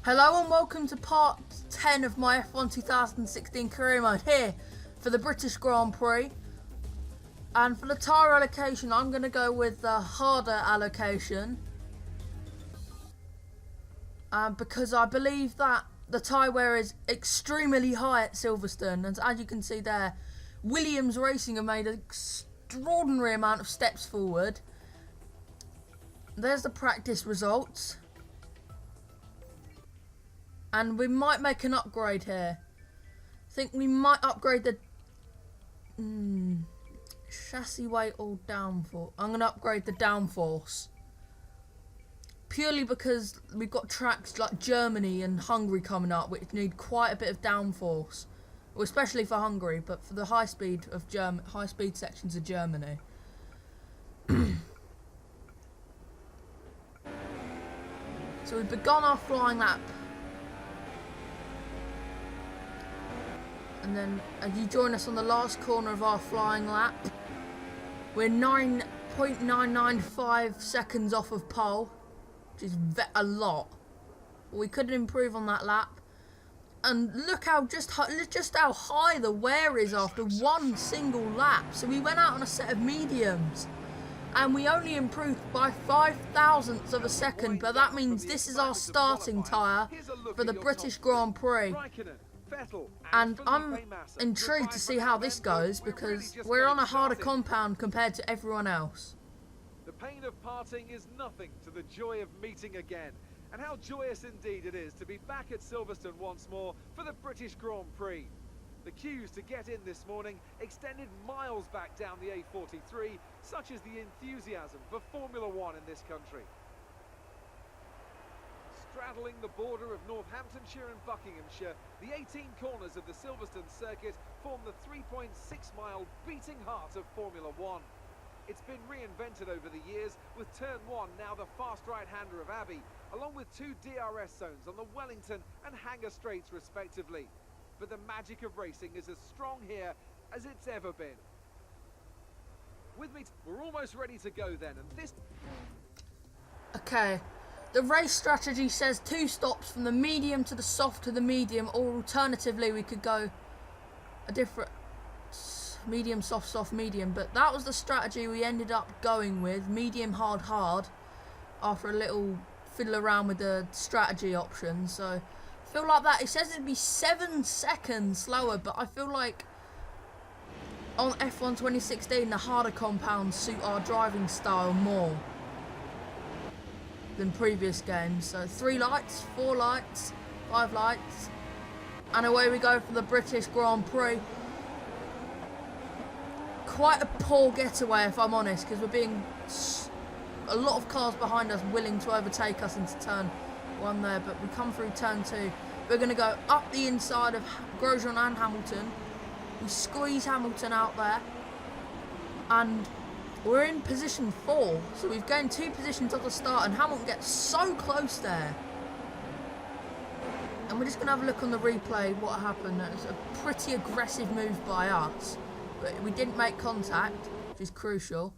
Hello and welcome to part 10 of my F1 2016 career mode here for the British Grand Prix. And for the tyre allocation, I'm going to go with the harder allocation. Because I believe that the tyre wear is extremely high at Silverstone. And as you can see there, Williams Racing have made an extraordinary amount of steps forward. There's the practice results. And we might make an upgrade here. I think we might upgrade the chassis weight or downforce. I'm going to upgrade the downforce. Purely because we've got tracks like Germany and Hungary coming up, which need quite a bit of downforce. Well, especially for Hungary, but for the high speed sections of Germany. So we've begun our flying lap. And then as you join us on the last corner of our flying lap, we're 9.995 seconds off of pole, which is a lot. We could improve on that lap. And look how just how high the wear is after one single lap. So we went out on a set of mediums, and we only improved by 0.005 of a second. But that means this is our starting tyre for the British Grand Prix. And I'm intrigued to see how this goes, because we're on a harder compound compared to everyone else. The pain of parting is nothing to the joy of meeting again. And how joyous indeed it is to be back at Silverstone once more for the British Grand Prix. The queues to get in this morning extended miles back down the A43, such as the enthusiasm for Formula One in this country. Straddling the border of Northamptonshire and Buckinghamshire, the 18 corners of the Silverstone circuit form the 3.6-mile beating heart of Formula One. It's been reinvented over the years, with Turn 1 now the fast right-hander of Abbey, along with two DRS zones on the Wellington and Hangar Straights respectively. But the magic of racing is as strong here as it's ever been. With me, we're almost ready to go then, and this... Okay. The race strategy says 2 stops from the medium to the soft to the medium, or alternatively we could go a different medium, soft, soft, medium. But that was the strategy we ended up going with, medium, hard, hard, after a little fiddle around with the strategy options. So I feel like that, it says it'd be 7 seconds slower, but I feel like on F1 2016 the harder compounds suit our driving style more than previous games. So 3 lights, 4 lights, 5 lights, and away we go for the British Grand Prix. Quite a poor getaway, if I'm honest, because we're being a lot of cars behind us willing to overtake us into turn 1 there, but we come through turn 2. We're going to go up the inside of Grosjean and Hamilton. We squeeze Hamilton out there, and we're in position 4, so we've gained 2 positions at the start, and Hamilton gets so close there. And we're just going to have a look on the replay what happened. It's a pretty aggressive move by us, but we didn't make contact, which is crucial.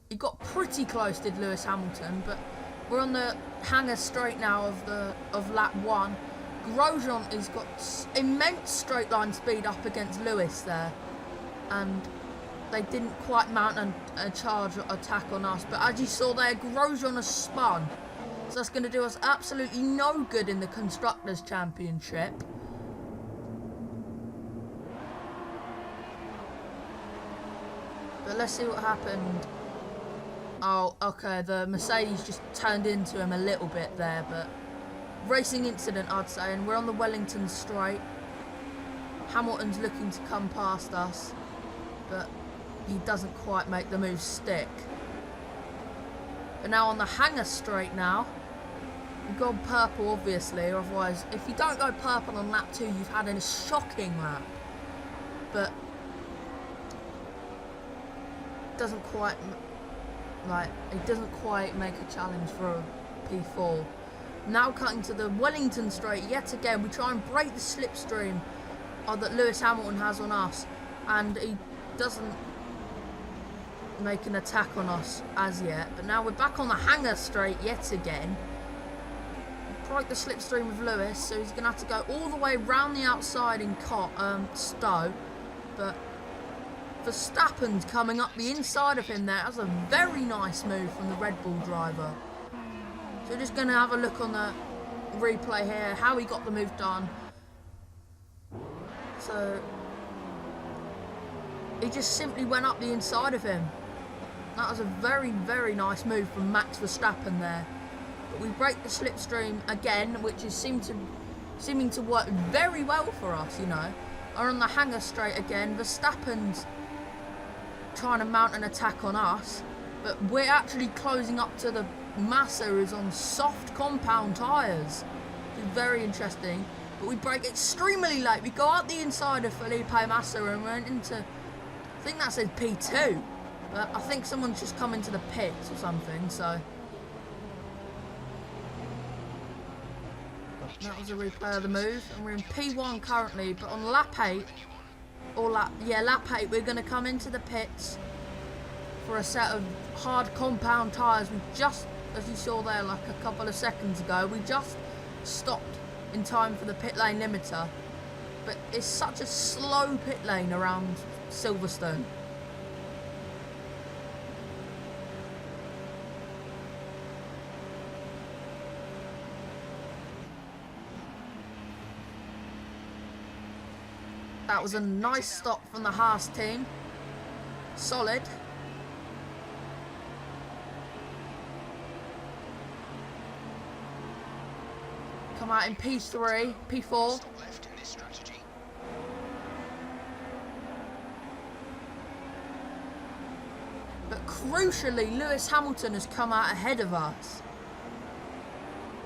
He got pretty close, did Lewis Hamilton, but we're on the Hangar Straight now of lap 1. Grosjean has got immense straight line speed up against Lewis there, and they didn't quite mount a charge attack on us. But as you saw there, Grosjean has spun. So that's going to do us absolutely no good in the Constructors' Championship. But let's see what happened. Oh, okay, the Mercedes just turned into him a little bit there, but racing incident, I'd say. And we're on the Wellington Straight. Hamilton's looking to come past us, but he doesn't quite make the move stick. But now on the Hangar Straight now, we've gone purple obviously, otherwise if you don't go purple on lap 2 you've had a shocking lap. But it doesn't quite make a challenge for a P4. Now cutting to the Wellington Straight yet again, we try and break the slipstream that Lewis Hamilton has on us, and he doesn't make an attack on us as yet. But now we're back on the Hangar Straight yet again. broke the slipstream with Lewis, so he's going to have to go all the way round the outside in Stowe. But Verstappen's coming up the inside of him there. That was a very nice move from the Red Bull driver. So we're just going to have a look on the replay here, how he got the move done. So he just simply went up the inside of him. That was a very, very nice move from Max Verstappen there. But we break the slipstream again, which is seeming to work very well for us, you know. Are on the hanger straight again. Verstappen's trying to mount an attack on us, but we're actually closing up to the Massa, who's on soft compound tyres. It's very interesting. But we break extremely late. We go out the inside of Felipe Massa and went into, I think that says P2. But I think someone's just come into the pits or something, so. That was a replay of the move. And we're in P1 currently, but on lap 8, lap 8, we're going to come into the pits for a set of hard compound tyres. We just, as you saw there like a couple of seconds ago, we just stopped in time for the pit lane limiter. But it's such a slow pit lane around Silverstone. That was a nice stop from the Haas team. Solid. Come out in P3, P4. But crucially, Lewis Hamilton has come out ahead of us.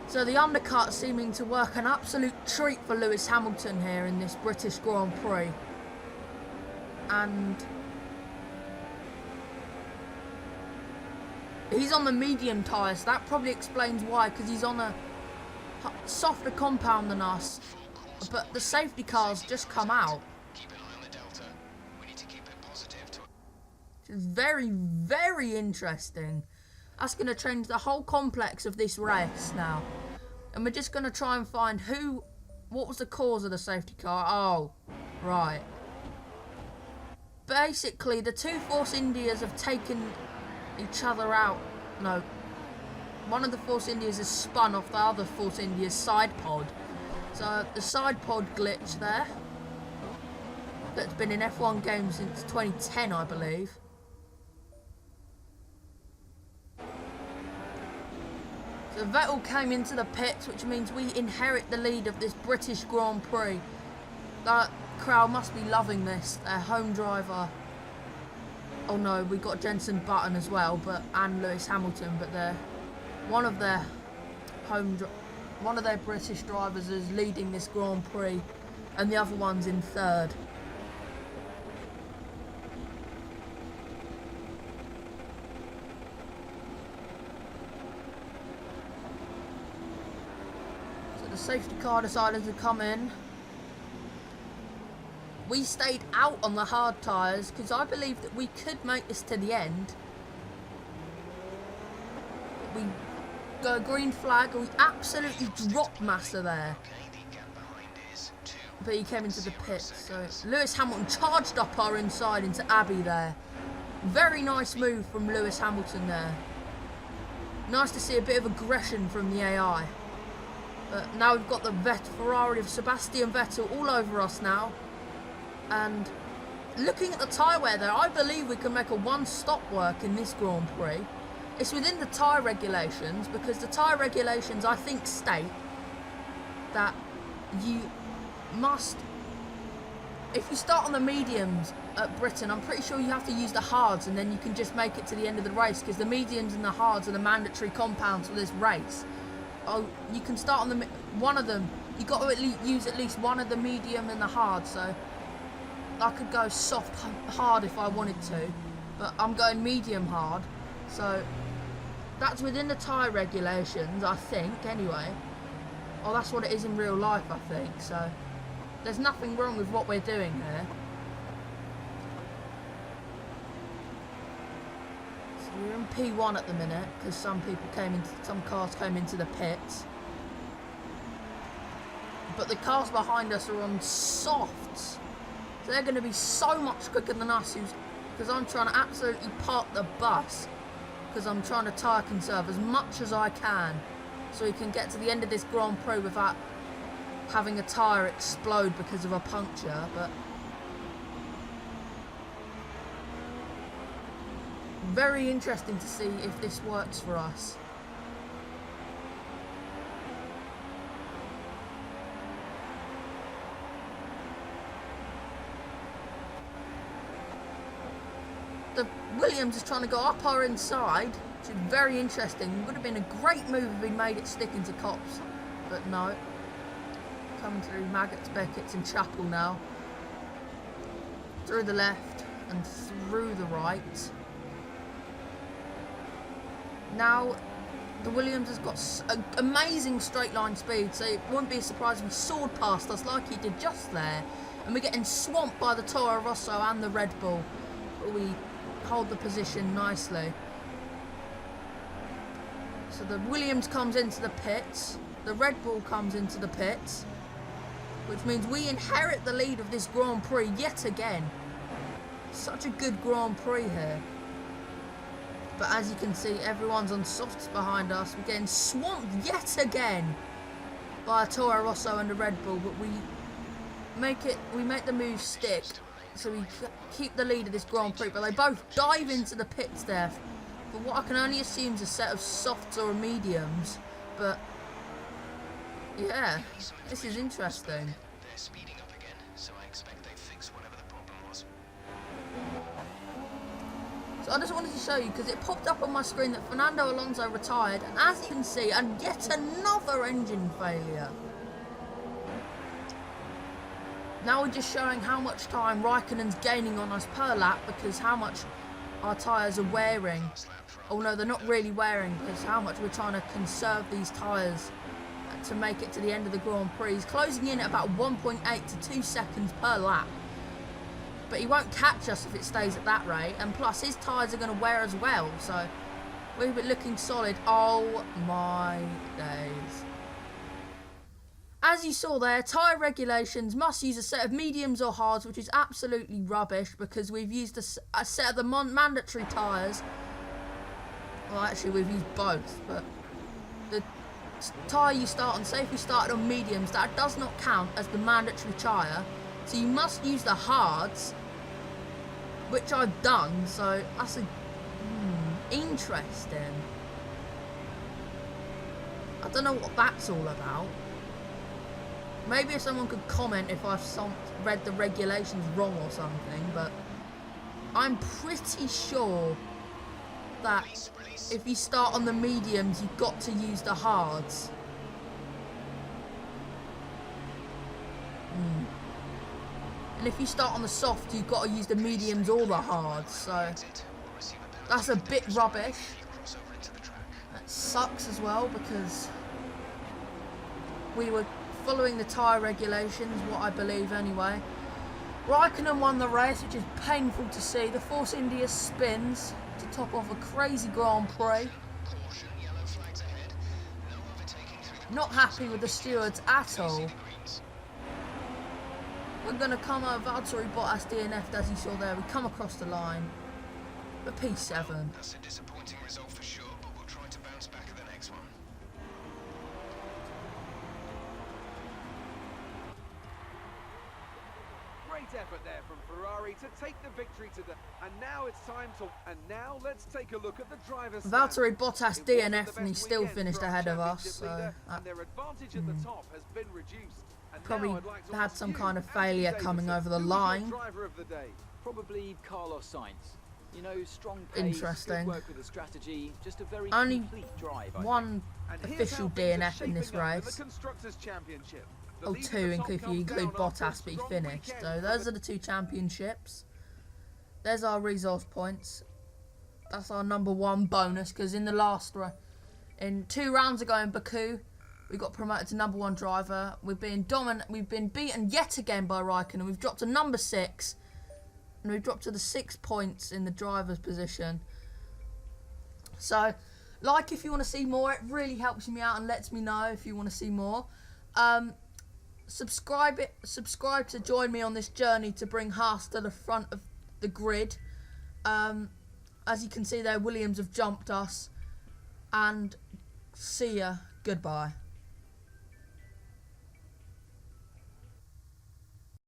So the undercut seeming to work an absolute treat for Lewis Hamilton here in this British Grand Prix. And he's on the medium tyre, so that probably explains why, because he's on a softer compound than us. But the safety car's just come out. It's very, very interesting. That's going to change the whole complex of this race now. And we're just going to try and find what was the cause of the safety car. Oh, right. Basically, the two Force Indias have taken each other out. No. One of the Force Indias has spun off the other Force India's side pod. So, the side pod glitch there. That's been in F1 games since 2010, I believe. So Vettel came into the pits, which means we inherit the lead of this British Grand Prix. That crowd must be loving this. Their home driver. Oh no, we got Jenson Button as well, and Lewis Hamilton, but one of their British drivers is leading this Grand Prix, and the other one's in third. The safety car decided to come in. We stayed out on the hard tyres because I believe that we could make this to the end. We go green flag and we absolutely dropped Massa there. But he came into the pits. So Lewis Hamilton charged up our inside into Abbey there. Very nice move from Lewis Hamilton there. Nice to see a bit of aggression from the AI. But now we've got the Ferrari of Sebastian Vettel all over us now. And looking at the tyre wear there, I believe we can make a one-stop work in this Grand Prix. It's within the tyre regulations, because the tyre regulations, I think, state that you must, if you start on the mediums at Britain, I'm pretty sure you have to use the hards and then you can just make it to the end of the race, because the mediums and the hards are the mandatory compounds for this race. Oh, you can start on one of them. You got to use at least one of the medium and the hard. So I could go soft hard if I wanted to, but I'm going medium hard. So that's within the tyre regulations, I think. Anyway, oh, that's what it is in real life, I think. So there's nothing wrong with what we're doing here. We're in P1 at the minute because some cars came into the pits. but the cars behind us are on softs. So they're going to be so much quicker than us, because I'm trying to absolutely park the bus, because I'm trying to tyre conserve as much as I can, so we can get to the end of this Grand Prix without having a tyre explode because of a puncture. But very interesting to see if this works for us. The Williams is trying to go up our inside, which is very interesting. It would have been a great move if we made it stick into Cops, but no. Coming through Maggots, Beckett's and Chapel now. Through the left and through the right. Now, the Williams has got amazing straight line speed, so it wouldn't be a surprise if he soared past us like he did just there. And we're getting swamped by the Toro Rosso and the Red Bull. But we hold the position nicely. So the Williams comes into the pits, the Red Bull comes into the pits, which means we inherit the lead of this Grand Prix yet again. Such a good Grand Prix here. But as you can see, everyone's on softs behind us. We're getting swamped yet again by a Toro Rosso and a Red Bull, but we make the move stick. So we keep the lead of this Grand Prix, but they both dive into the pits there for what I can only assume is a set of softs or mediums. But yeah, this is interesting. They're speeding up again, so I expect they fixed whatever the problem was. So I just wanted to show you, because it popped up on my screen that Fernando Alonso retired, and as you can see, and yet another engine failure. Now we're just showing how much time Raikkonen's gaining on us per lap, because how much our tyres are wearing. Oh no, they're not really wearing, because how much we're trying to conserve these tyres to make it to the end of the Grand Prix. He's closing in at about 1.8 to 2 seconds per lap. But he won't catch us if it stays at that rate, and plus his tyres are going to wear as well, so we've been looking solid. Oh my days. As you saw there, tyre regulations must use a set of mediums or hards, which is absolutely rubbish, because we've used a set of the mandatory tyres. Well, actually we've used both, but the tyre you start on, say if you started on mediums, that does not count as the mandatory tyre, so you must use the hards, which I've done, so that's interesting. I don't know what that's all about. Maybe if someone could comment if I've read the regulations wrong or something, but I'm pretty sure that if you start on the mediums, you've got to use the hards. And if you start on the soft, you've got to use the mediums or the hards, so that's a bit rubbish. That sucks as well, because we were following the tyre regulations, what I believe anyway. Raikkonen won the race, which is painful to see. The Force India spins to top off a crazy Grand Prix. Not happy with the stewards at all. We're going to come out, Valtteri Bottas DNF'd, as you saw there. We come across the line. The P7. That's a disappointing result for sure, but we'll try to bounce back at the next one. Great effort there from Ferrari to take the victory today. And now it's time to... And now let's take a look at the driver's Valtteri Bottas It wasn't DNF'd the and he best still weekend finished for our ahead of us. championship So leader, and their advantage at the top has been reduced. And probably now I'd like to had ask some you, kind of Anthony failure coming Davidson, over the who was your line. driver of the day? Probably Carlos Sainz. You know, strong pace, Interesting. good work with the strategy, just a very Only complete drive. I one And here's how official things are DNF in this shaping up in race. the Constructors' Championship. The Oh, lead at two the top if you comes include down after a Bottas, but he strong finished. weekend So for those the are the two championships. There's our resource points. That's our #1 bonus, because in the last in 2 rounds ago in Baku, we got promoted to #1 driver. We've been beaten yet again by Raikkonen. We've dropped to #6, and we've dropped to the 6 points in the driver's position. So, if you want to see more, it really helps me out and lets me know if you want to see more. subscribe to join me on this journey to bring Haas to the front of the grid. As you can see there, Williams have jumped us. And see ya. Goodbye.